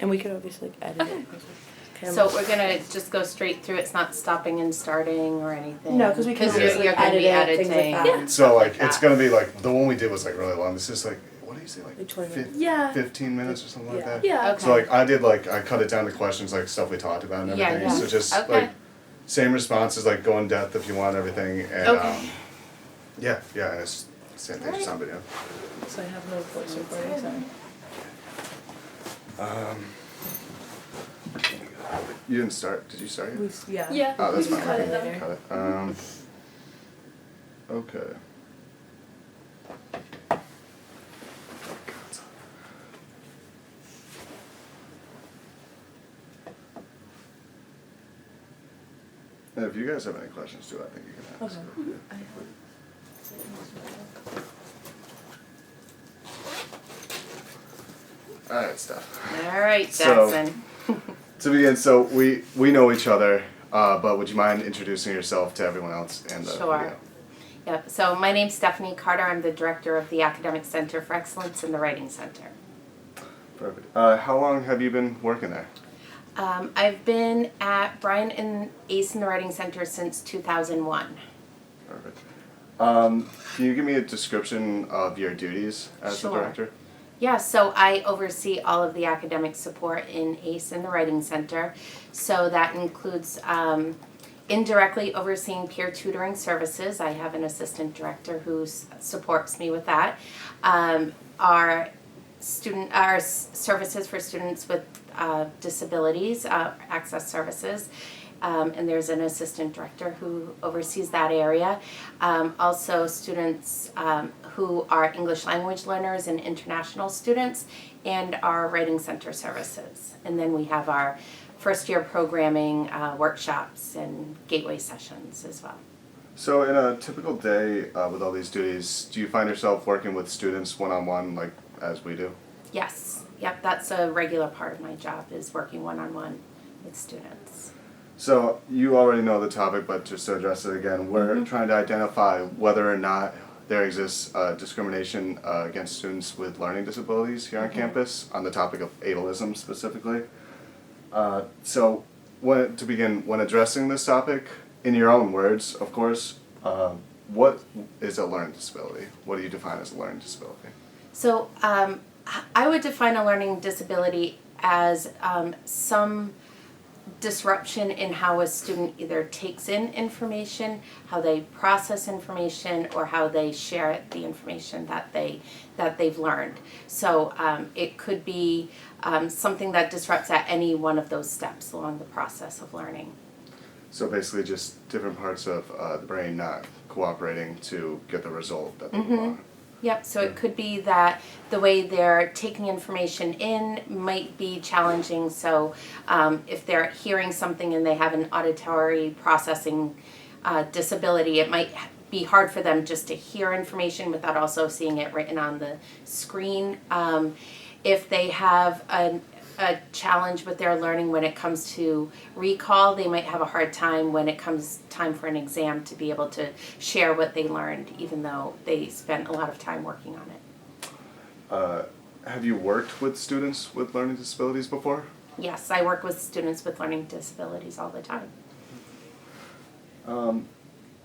And we could obviously like, edit Okay. it. Okay, So we're gonna just go straight through. It's not stopping and starting or anything. No, 'cause we can you're, just, like, you're gonna edit be it, things like editing. that. and So stuff like it's that. gonna be like the one we did was like really long. This is like what do you say like 20 minutes. Yeah. 15 minutes or something like Yeah. that. Yeah. Okay. So like I did like I cut it down to questions like stuff we talked about and Yeah, everything. yeah. So just Okay. like same responses, like go in depth if you want everything, and Okay. yeah, and it's same thing just on video. So I have no voice recording, sorry. You didn't start? Did you start? We, Yet? yeah. Yeah. Oh, that's we fine. can cut it Later. then. Cut it. Okay. And if you guys have any questions too, I think you can ask. Okay. All right, Steph. All right, So- Jackson. To begin, so we know each other, but would you mind introducing yourself to everyone else in the Sure. video? Yep. So my name's Stephanie Carter. I'm the director of the Academic Center for Excellence in the Writing Center. Perfect. How long have you been working there? I've been at Brian and Ace in the Writing Center since 2001. Perfect. Can you give me a description of your duties as Sure. the director? Yeah, so I oversee all of the academic support in ACE in the Writing Center. So that includes indirectly overseeing peer tutoring services. I have an assistant director who supports me with that. Our services for students with disabilities, access services. And there's an assistant director who oversees that area. Also students who are English language learners and international students, and our writing center services. And then we have our first year programming workshops and gateway sessions as well. So in a typical day with all these duties, do you find yourself working with students one-on-one like as we do? Yes, yep, that's a regular part of my job, is working one-on-one with students. So you already know the topic, but just to address it again, we're trying to identify whether or not there exists discrimination against students with learning disabilities here on campus on the topic of ableism specifically. So to begin, when addressing this topic, in your own words, of course, what is a learning disability? What do you define as a learning disability? So I would define a learning disability as some disruption in how a student either takes in information, how they process information, or how they share the information that they've learned. So it could be something that disrupts at any one of those steps along the process of learning. So basically just different parts of the brain not cooperating to get the result that they want. Yep, so it could be that the way they're taking information in might be challenging. So if they're hearing something and they have an auditory processing disability, it might be hard for them just to hear information without also seeing it written on the screen. If they have a challenge with their learning when it comes to recall, they might have a hard time when it comes time for an exam to be able to share what they learned, even though they spent a lot of time working on it. Have you worked with students with learning disabilities before? Yes, I work with students with learning disabilities all the time.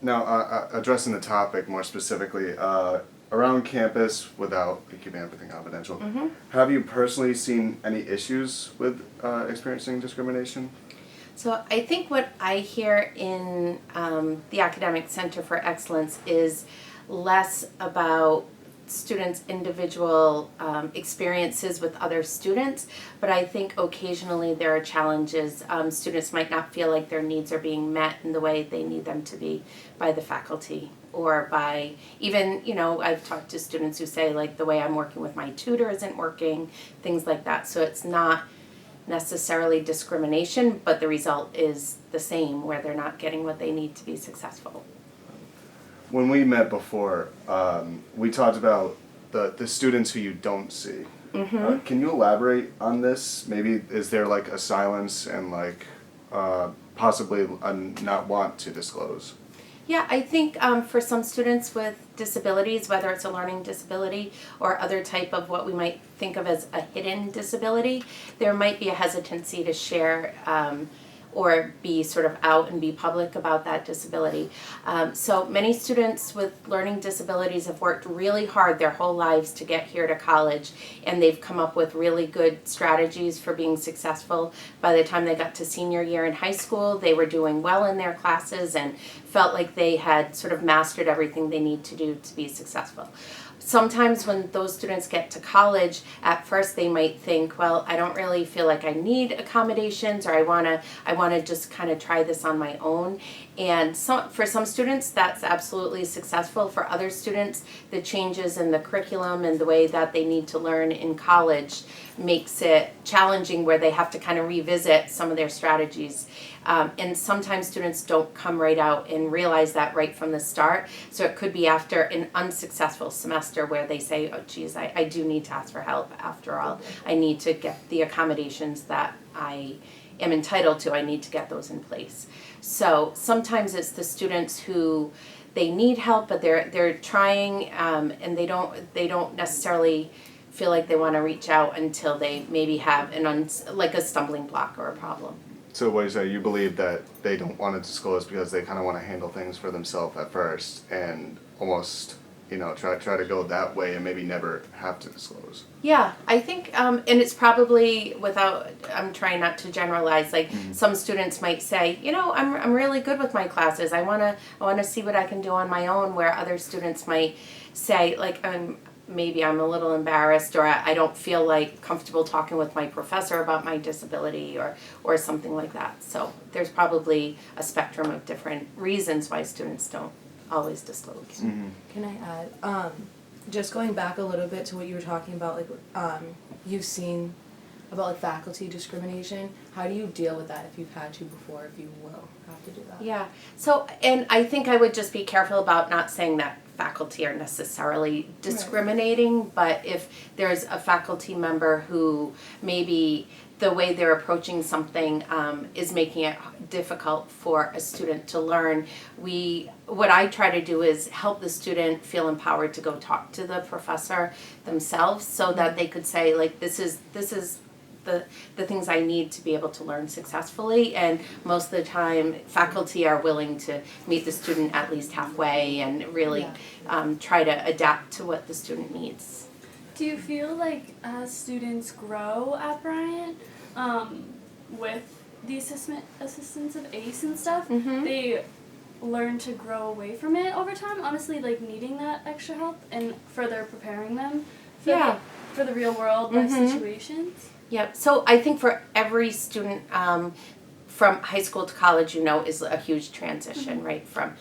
Now, addressing the topic more specifically, around campus, without keeping everything confidential, have you personally seen any issues with experiencing discrimination? So I think what I hear in the Academic Center for Excellence is less about students' individual experiences with other students, but I think occasionally there are challenges. Students might not feel like their needs are being met in the way they need them to be by the faculty, or by even, I've talked to students who say like the way I'm working with my tutor isn't working, things like that. So it's not necessarily discrimination, but the result is the same, where they're not getting what they need to be successful. When we met before, we talked about the students who you don't see. Can you elaborate on this? Maybe is there like a silence and like possibly a not want to disclose? Yeah, I think for some students with disabilities, whether it's a learning disability or other type of what we might think of as a hidden disability, there might be a hesitancy to share or be sort of out and be public about that disability. So many students with learning disabilities have worked really hard their whole lives to get here to college, and they've come up with really good strategies for being successful. By the time they got to senior year in high school, they were doing well in their classes and felt like they had sort of mastered everything they need to do to be successful. Sometimes when those students get to college, at first they might think, well, I don't really feel like I need accommodations, or I wanna just kind of try this on my own. And for some students, that's absolutely successful. For other students, the changes in the curriculum and the way that they need to learn in college makes it challenging, where they have to kind of revisit some of their strategies. And sometimes students don't come right out and realize that right from the start. So it could be after an unsuccessful semester where they say, oh geez, I do need to ask for help after all. I need to get the accommodations that I am entitled to. I need to get those in place. So sometimes it's the students who they need help, but they're trying, and they don't necessarily feel like they want to reach out until they maybe have like a stumbling block or a problem. So what you say, you believe that they don't want to disclose because they kind of want to handle things for themselves at first, and almost, try to go that way and maybe never have to disclose. Yeah, I think, and it's probably I'm trying not to generalize, like some students might say, I'm really good with my classes. I wanna see what I can do on my own, where other students might say, like, maybe I'm a little embarrassed, or I don't feel like comfortable talking with my professor about my disability, or something like that. So there's probably a spectrum of different reasons why students don't always disclose. Mm-hmm. Can I add, just going back a little bit to what you were talking about, like, you've seen about like faculty discrimination. How do you deal with that if you've had to before, if you will have to do that? Yeah, so, and I think I would just be careful about not saying that faculty are necessarily discriminating, but if there's a faculty member who maybe the way they're approaching something is making it difficult for a student to learn, what I try to do is help the student feel empowered to go talk to the professor themselves, so that they could say, like, this is the things I need to be able to learn successfully. And most of the time faculty are willing to meet the student at least halfway and really try to adapt to what the student needs. Do you feel like as students grow at Bryant, with the assistance of ACE and stuff, they learn to grow away from it over time, honestly, like needing that extra help and further preparing them for the real world life situations? Yep. So I think for every student from high school to college, is a huge transition, right? From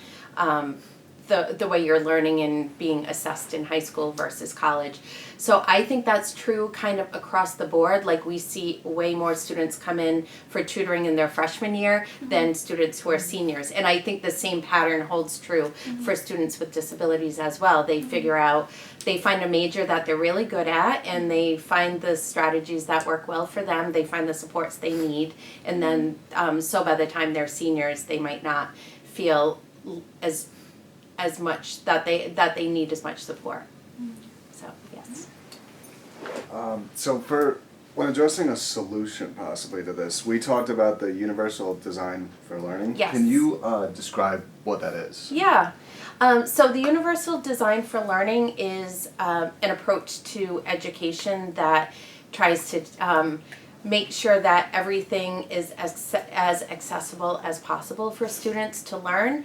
the way you're learning and being assessed in high school versus college. So I think that's true kind of across the board. Like, we see way more students come in for tutoring in their freshman year than students who are seniors. And I think the same pattern holds true for students with disabilities as well. They figure out, they find a major that they're really good at, and they find the strategies that work well for them. They find the supports they need. And then, so by the time they're seniors, they might not feel as much that they need as much support. So yes. So when addressing a solution possibly to this, we talked about the universal design for learning. Yes. Can you describe what that is? Yeah. So the universal design for learning is an approach to education that tries to make sure that everything is as accessible as possible for students to learn.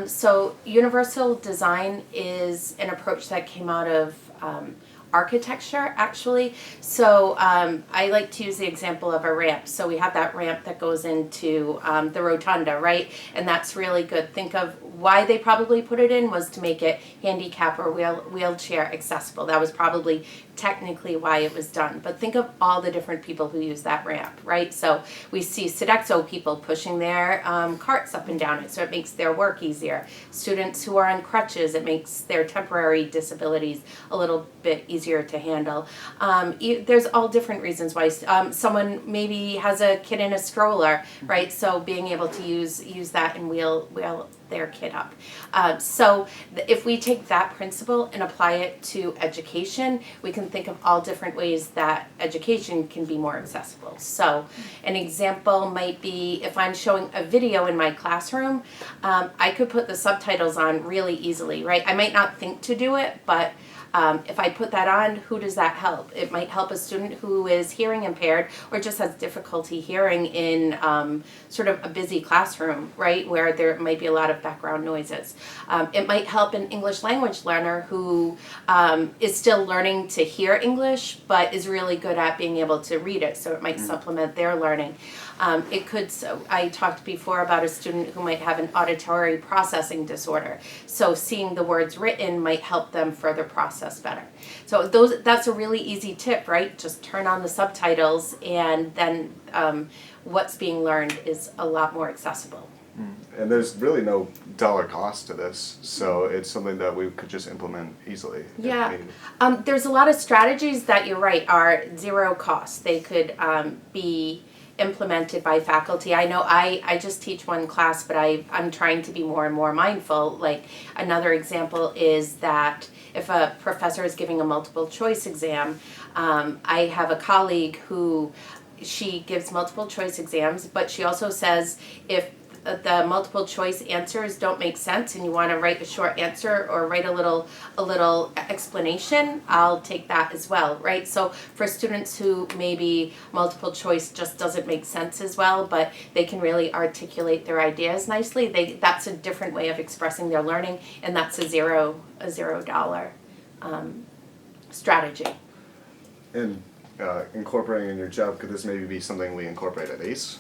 So universal design is an approach that came out of architecture, actually. So I like to use the example of a ramp. So we have that ramp that goes into the rotunda, right? And that's really good. Think of why they probably put it in was to make it handicap or wheelchair accessible. That was probably technically why it was done, but think of all the different people who use that ramp, right? So we see Sodexo people pushing their carts up and down it, so it makes their work easier. Students who are on crutches, it makes their temporary disabilities a little bit easier to handle. There's all different reasons why someone maybe has a kid in a stroller, right? So being able to use that and wheel their kid up. So if we take that principle and apply it to education, we can think of all different ways that education can be more accessible. So an example might be if I'm showing a video in my classroom, I could put the subtitles on really easily, right? I might not think to do it, but if I put that on, who does that help? It might help a student who is hearing impaired or just has difficulty hearing in sort of a busy classroom, right, where there might be a lot of background noises. It might help an English language learner who is still learning to hear English but is really good at being able to read it, so it might supplement their learning. It could, so I talked before about a student who might have an auditory processing disorder. So seeing the words written might help them further process better. So that's a really easy tip, right? Just turn on the subtitles and then what's being learned is a lot more accessible. And there's really no dollar cost to this, so it's something that we could just implement easily. Yeah, there's a lot of strategies that you're right are zero cost. They could be implemented by faculty. I know I just teach one class, but I'm trying to be more and more mindful. Like another example is that if a professor is giving a multiple choice exam, I have a colleague who she gives multiple choice exams, but she also says if the multiple choice answers don't make sense and you want to write a short answer or write a little explanation, I'll take that as well, right? So for students who maybe multiple choice just doesn't make sense as well, but they can really articulate their ideas nicely, that's a different way of expressing their learning, and that's a $0 strategy. And incorporating in your job, could this maybe be something we incorporate at ACE?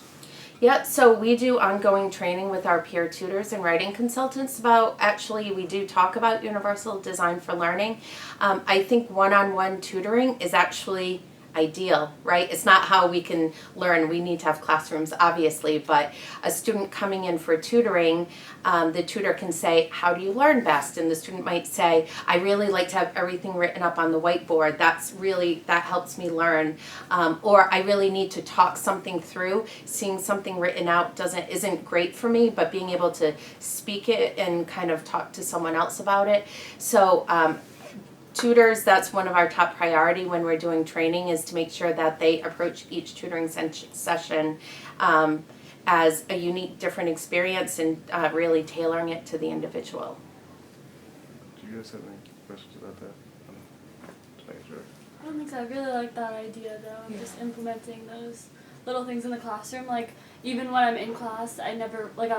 Yeah, so we do ongoing training with our peer tutors and writing consultants about, actually we do talk about universal design for learning. I think one-on-one tutoring is actually ideal, right? It's not how we can learn. We need to have classrooms, obviously, but a student coming in for tutoring, the tutor can say, how do you learn best? And the student might say, I really like to have everything written up on the whiteboard. That helps me learn. Or I really need to talk something through. Seeing something written out isn't great for me, but being able to speak it and kind of talk to someone else about it. So tutors, that's one of our top priority when we're doing training, is to make sure that they approach each tutoring session as a unique, different experience and really tailoring it to the individual. Do you guys have any questions about that? Just making sure. I don't think so. I really like that idea though, of just implementing those little things in the classroom. Like even when I'm in class, I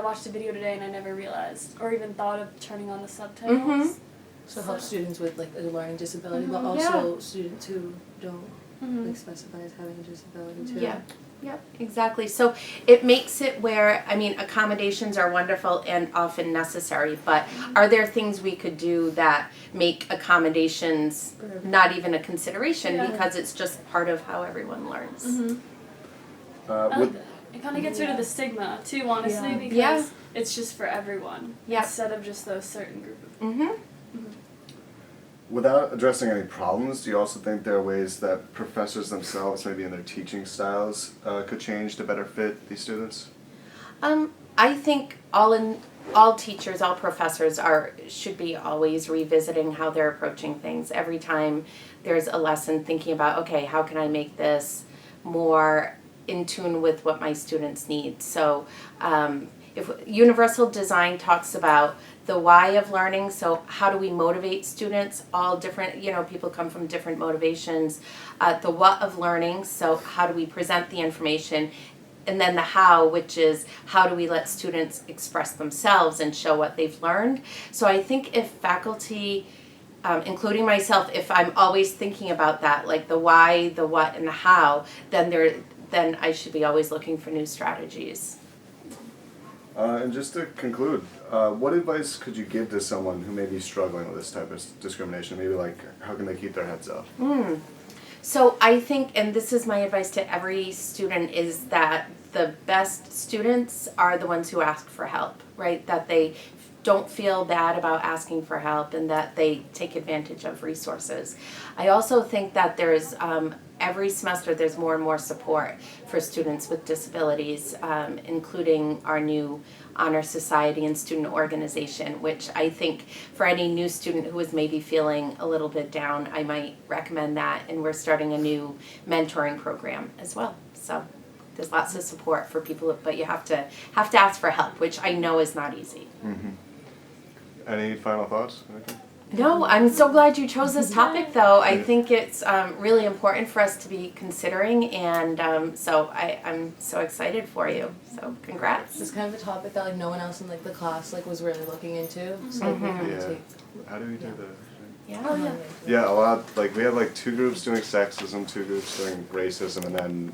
watched a video today and I never realized or even thought of turning on the subtitles. Mm-hmm. So help students with like a learning disability, but Mhm. also students who don't Mhm. like specify as having a disability too. Yeah. Yep, exactly. So it makes it where, I mean, accommodations are wonderful and often necessary, but are there things we could do that make accommodations not even a consideration because it's just part of how everyone learns? Mhm. I like Would, that. It kind of gets rid of the stigma too, honestly, Yeah. because Yeah. it's just for everyone instead of just those certain group of people. Mm-hmm. without addressing any problems, do you also think there are ways that professors themselves, maybe in their teaching styles, could change to better fit these students? I think all teachers, all professors should be always revisiting how they're approaching things. Every time there's a lesson, thinking about, okay, how can I make this more in tune with what my students need? So if universal design talks about the why of learning, so how do we motivate students? All different, people come from different motivations. The what of learning, so how do we present the information? And then the how, which is how do we let students express themselves and show what they've learned? So I think if faculty, including myself, if I'm always thinking about that, like the why, the what, and the how, then I should be always looking for new strategies. And just to conclude, what advice could you give to someone who may be struggling with this type of discrimination? Maybe like, how can they keep their heads up? So I think, and this is my advice to every student, is that the best students are the ones who ask for help, right? That they don't feel bad about asking for help and that they take advantage of resources. I also think that there's every semester there's more and more support for students with disabilities, including our new Honor Society and student organization, which I think for any new student who is maybe feeling a little bit down, I might recommend that. And we're starting a new mentoring program as well. So there's lots of support for people, but you have to ask for help, which I know is not easy. Mm-hmm. Any final thoughts? Anything? No, I'm so glad you chose this topic, though. I think it's really important for us to be considering, and so I'm so excited for you. So congrats. This is kind of a topic that like no one else in like the class like was really looking into. So like, we kind of Yeah. take. How do we do the? Yeah. Oh yeah. Yeah, a lot. Like we have like 2 groups doing sexism, 2 groups doing racism, and then